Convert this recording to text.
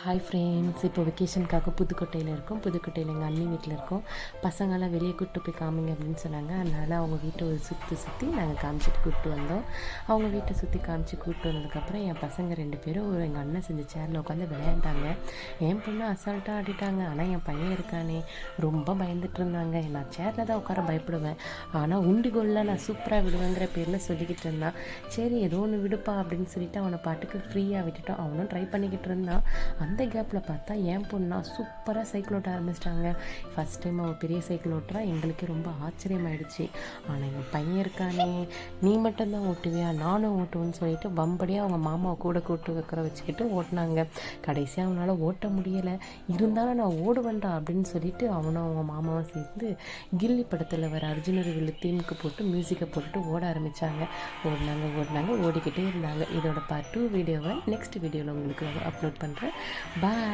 Hi friends, இப்போ வெக்கேஷனுக்காக புதுக்கோட்டையில் இருக்கோம். புதுக்கோட்டையில் எங்கள் அண்ணி வீட்டில் இருக்கோம். பசங்களாம் வெளியே கூப்பிட்டு போய் காமிங்க அப்படின்னு சொன்னாங்க. அதனால் அவங்க வீட்டை ஒரு சுற்றி நாங்கள் காமிச்சிட்டு கூப்பிட்டு வந்தோம். அவங்க வீட்டை சுற்றி காமிச்சு கூப்பிட்டு வந்ததுக்கப்புறம் என் பசங்க 2 பேரும் எங்கள் அண்ணன் செஞ்ச சேரில் உட்காந்து விளையாண்டாங்க. என் பொண்ணு அசால்ட்டாக ஆடிட்டாங்க. ஆனால் என் பையன் இருக்கானே ரொம்ப பயந்துட்டு இருந்தாங்க. நான் சேரில் தான் உட்கார பயப்படுவேன், ஆனால் உண்டிகோலில் நான் சூப்பராக விடுவேங்கிற பேரில் சொல்லிக்கிட்டு இருந்தான். சரி ஏதோ ஒன்று விடுப்பா அப்படின்னு சொல்லிட்டு அவனை பாட்டுக்கு ஃப்ரீயாக விட்டுட்டோம். அவனும் ட்ரை பண்ணிக்கிட்டு இருந்தான். அந்த கேப்பில் பார்த்தா என் பொண்ணா சூப்பராக சைக்கிள் ஓட்ட ஆரம்பிச்சிட்டாங்க. ஃபஸ்ட் டைம் அவள் பெரிய சைக்கிள் ஓட்டுறா. எங்களுக்கு ரொம்ப ஆச்சரியமாயிடுச்சு. ஆனால் என் பையன் இருக்கானே, நீ மட்டும்தான் ஓட்டுவியா, நானும் ஓட்டுவேன்னு சொல்லிட்டு வம்படியாக அவங்க மாமாவை கூட கூட்டு வைக்கிற வச்சுக்கிட்டு ஓட்டினாங்க. கடைசியாக அவனால் ஓட்ட முடியலை. இருந்தாலும் நான் ஓடுவேண்டா அப்படின்னு சொல்லிட்டு அவனும் அவங்க மாமாவும் சேர்ந்து கில்லி படத்தில் வர அர்ஜுனர் வில்லு தீமுக்கு போட்டு மியூசிக்கை போட்டுட்டு ஓட ஆரம்பித்தாங்க. ஓடினாங்க ஓடிக்கிட்டே இருந்தாங்க. இதோட பார்ட் 2 வீடியோவை நெக்ஸ்ட் வீடியோவில் உங்களுக்கு அப்லோட் பண்ணுறேன். Bye.